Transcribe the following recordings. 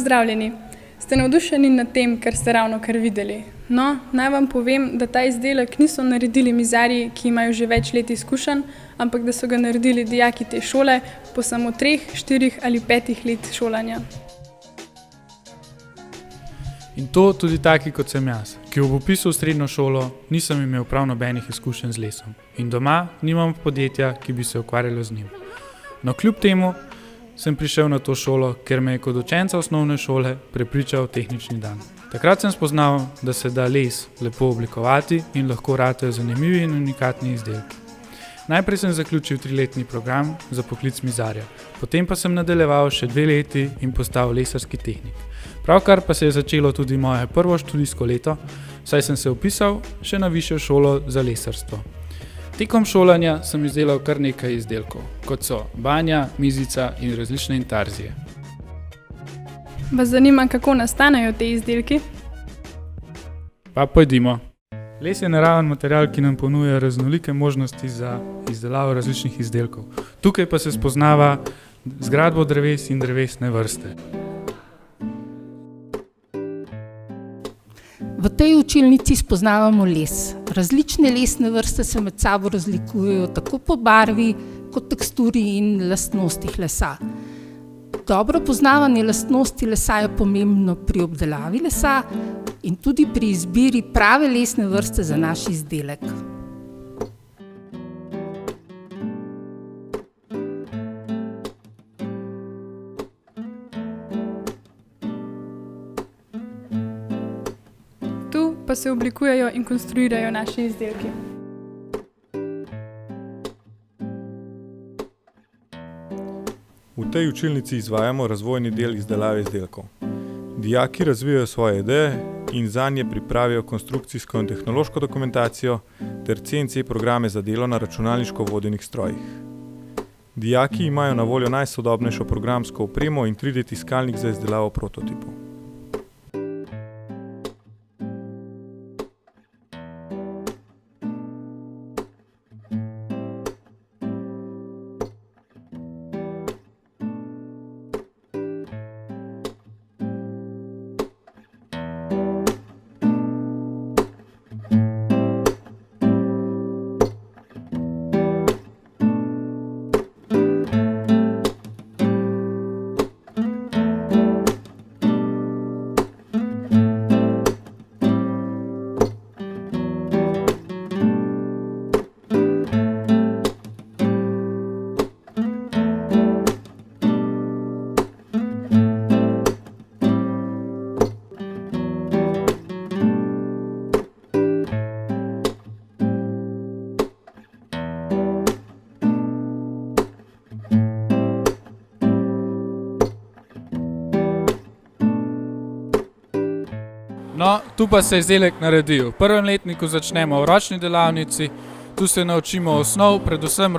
Pozdravljeni! Ste navdušeni nad tem, kar ste ravnokar videli? No, naj vam povem, da ta izdelek niso naredili mizarji, ki imajo že več let izkušenj, ampak da so ga naredili dijaki te šole po samo 3, 4 ali 5 let šolanja. In to tudi taki kot sem jaz, ki ob vpisu v srednjo šolo nisem imel prav nobenih izkušenj z lesom. In doma nimam podjetja, ki bi se ukvarjalo z njim. No, kljub temu sem prišel na to šolo, ker me je kot učenca osnovne šole prepričal tehnični dan. Takrat sem spoznal, da se da les lepo oblikovati in lahko ratejo zanimivi in unikatni izdelki. Najprej sem zaključil 3-letni program za poklic mizarja, potem pa sem nadaljeval še 2 leti in postal lesarski tehnik. Pravkar pa se je začelo tudi moje prvo študijsko leto, saj sem se vpisal še na višjo šolo za lesarstvo. Tekom šolanja sem izdelal kar nekaj izdelkov, kot so banja, mizica in različne intarzije. Vas zanima, kako nastanejo te izdelki? Pa pojdimo. Les je naraven material, ki nam ponuja raznolike možnosti za izdelavo različnih izdelkov. Tukaj pa se spoznava zgradbo dreves in drevesne vrste. V tej učilnici spoznavamo les. Različne lesne vrste se med sabo razlikujejo tako po barvi, kot teksturi in lastnostih lesa. Dobro poznavanje lastnosti lesa je pomembno pri obdelavi lesa in tudi pri izbiri prave lesne vrste za naš izdelek. Tu pa se oblikujejo in konstruirajo naši izdelki. V tej učilnici izvajamo razvojni del izdelave izdelkov. Dijaki razvijajo svoje ideje in zanje pripravijo konstrukcijsko in tehnološko dokumentacijo ter CNC programe za delo na računalniško vodenih strojih. Dijaki imajo na voljo najsodobnejšo programsko opremo in 3D tiskalnik za izdelavo prototipov. No, tu pa se je izdelek naredil. V prvem letniku začnemo v ročni delavnici, tu se naučimo osnov, predvsem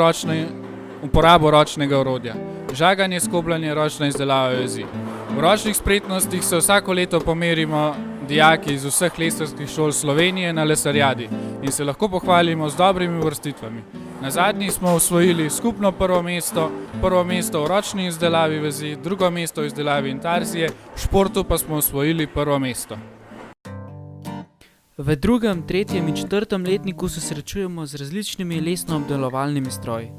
uporabo ročnega orodja. Žaganje, skobljanje, ročna izdelava vezi. V ročnih spretnostih se vsako leto pomerimo dijaki iz vseh lesarskih šol Slovenije na lesarjadi in se lahko pohvalimo z dobrimi uvrstitvami. Na zadnji smo osvojili skupno prvo mesto v ročni izdelavi vezi, drugo mesto v izdelavi intarzije, v športu pa smo osvojili prvo mesto. V 2., 3. in 4. letniku se srečujemo z različnimi lesno-obdelovalnimi stroji.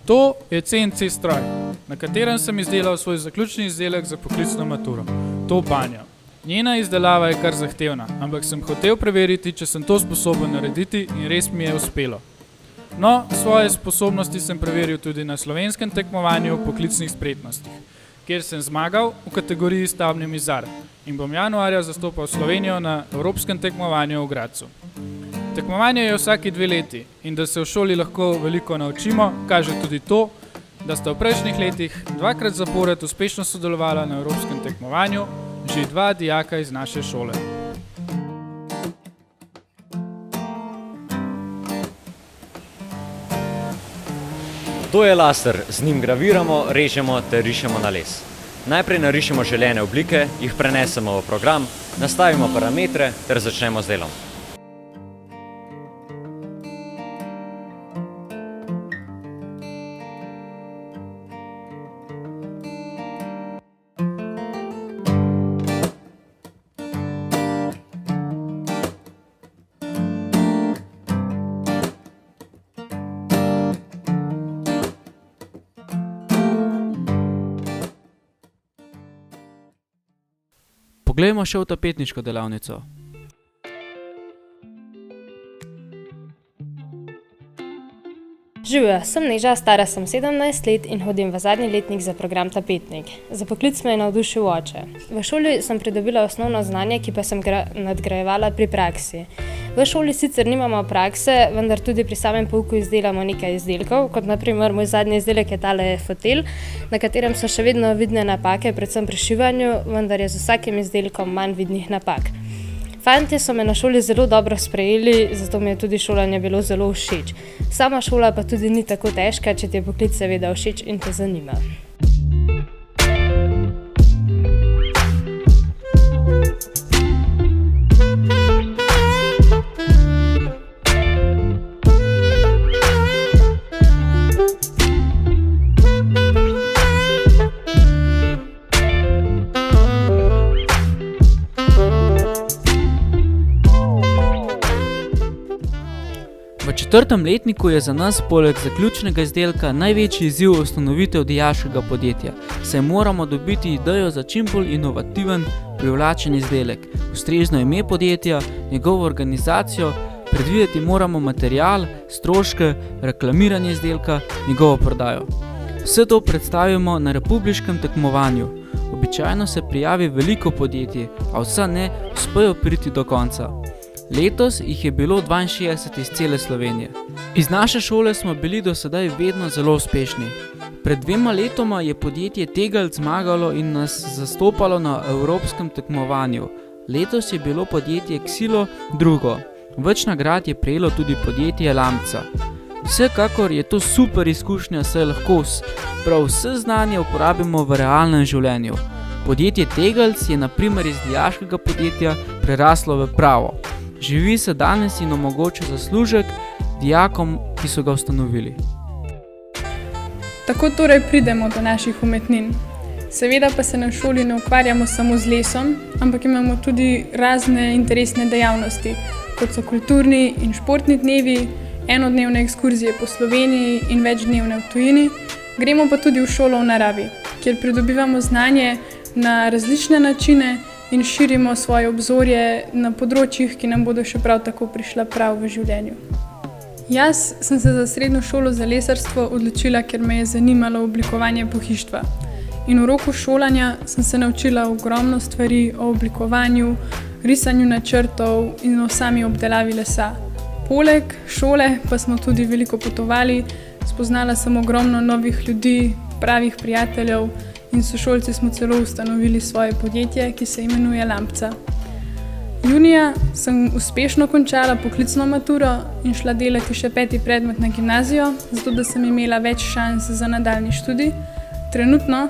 To je CNC stroj, na katerem sem izdelal svoj zaključni izdelek za poklicno maturo. To banjo. Njena izdelava je kar zahtevna, ampak sem hotel preveriti, če sem to sposoben narediti in res mi je uspelo. No, svoje sposobnosti sem preveril tudi na slovenskem tekmovanju v poklicnih spretnostih, kjer sem zmagal v kategoriji stavbni mizar in bom januarja zastopal Slovenijo na evropskem tekmovanju v Gradcu. Tekmovanje je vsaki 2 leti in da se v šoli lahko veliko naučimo, kaže tudi to, da sta v prejšnjih letih 2-krat zapored uspešno sodelovala na evropskem tekmovanju že 2 dijaka iz naše šole. To je laser, z njim graviramo, režemo ter rišemo na les. Najprej narišemo želene oblike, jih prenesemo v program, nastavimo parametre ter začnemo z delom. Poglejmo še v tapetniško delavnico. Živjo, sem Neža, stara sem 17 let in hodim v zadnji letnik za program Tapetnik. Za poklic me je navdušil oče. V šoli sem pridobila osnovno znanje, ki pa sem nadgrajevala pri praksi. V šoli sicer nimamo prakse, vendar tudi pri samem pouku izdelamo nekaj izdelkov, kot naprimer moj zadnji izdelek je tale fotelj, na katerem so še vedno vidne napake, predvsem pri šivanju, vendar je z vsakim izdelkom manj vidnih napak. Fantje so me na šoli zelo dobro sprejeli, zato mi je tudi šolanje bilo zelo všeč. Sama šola pa tudi ni tako težka, če ti je poklic seveda všeč in te zanima. V 4. letniku je za nas poleg zaključnega izdelka največji izziv ustanovitev dijaškega podjetja, saj moramo dobiti idejo za čim bolj inovativen, privlačen izdelek, ustrezno ime podjetja, njegovo organizacijo, predvideti moramo material, stroške, reklamiranje izdelka, njegovo prodajo. Vse to predstavimo na republiškem tekmovanju. Običajno se prijavi veliko podjetij, a vsa ne uspejo priti do konca. Letos jih je bilo 62 iz cele Slovenije. Iz naše šole smo bili do sedaj vedno zelo uspešni. Pred 2 letoma je podjetje Tegelc zmagalo in nas zastopalo na evropskem tekmovanju. Letos je bilo podjetje Xilo drugo. Več nagrad je prejelo tudi podjetje Lamca. Vsekakor je to super izkušnja, saj lahko prav vse znanje uporabimo v realnem življenju. Podjetje Tegelc je na primer iz dijaškega podjetja preraslo v pravo. Živi se danes in omogoča zaslužek dijakom, ki so ga ustanovili. Tako torej pridemo do naših umetnin. Seveda pa se na šoli ne ukvarjamo samo z lesom, ampak imamo tudi razne interesne dejavnosti, kot so kulturni in športni dnevi, enodnevne ekskurzije po Sloveniji in večdnevne v tujini. Gremo pa tudi v šolo v naravi, kjer pridobivamo znanje na različne načine in širimo svoje obzorje na področjih, ki nam bodo še prav tako prišla prav v življenju. Jaz sem se za srednjo šolo za lesarstvo odločila, ker me je zanimalo oblikovanje pohištva. In v roku šolanja sem se naučila ogromno stvari o oblikovanju, risanju načrtov in o sami obdelavi lesa. Poleg šole pa smo tudi veliko potovali, spoznala sem ogromno novih ljudi, pravih prijateljev, in sošolci smo celo ustanovili svoje podjetje, ki se imenuje Lamca. Junija sem uspešno končala poklicno maturo in šla delati še 5. predmet na gimnazijo, zato da sem imela več šans za nadaljnji študij. Trenutno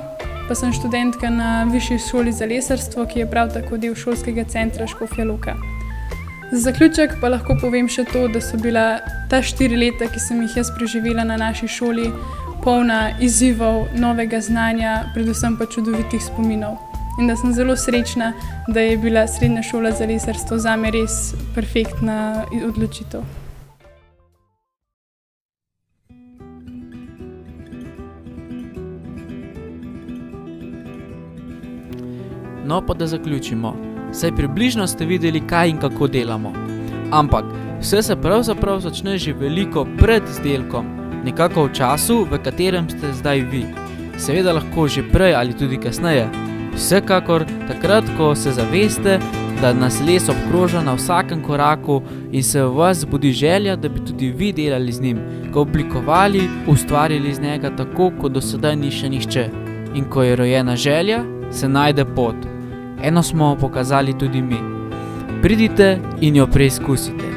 pa sem študentka na Višji šoli za lesarstvo, ki je prav tako del šolskega centra Škofja Loka. Za zaključek pa lahko povem še to, da so bila ta 4 leta, ki sem jih jaz preživela na naši šoli, polna izzivov, novega znanja, predvsem pa čudovitih spominov. In da sem zelo srečna, da je bila srednja šola za lesarstvo zame res perfektna odločitev. No pa da zaključimo. Saj približno ste videli, kaj in kako delamo. Ampak vse se pravzaprav začne že veliko pred izdelkom, nekako v času, v katerem ste zdaj vi. Seveda lahko že prej ali tudi kasneje. Vsekakor takrat, ko se zaveste, da nas les obkroža na vsakem koraku in se v vas zbudi želja, da bi tudi vi delali z njim, ko oblikovali, ustvarili z njega tako, kot do sedaj ni še nihče. In ko je rojena želja, se najde pot. Eno smo pokazali tudi mi. Pridite in jo preizkusite.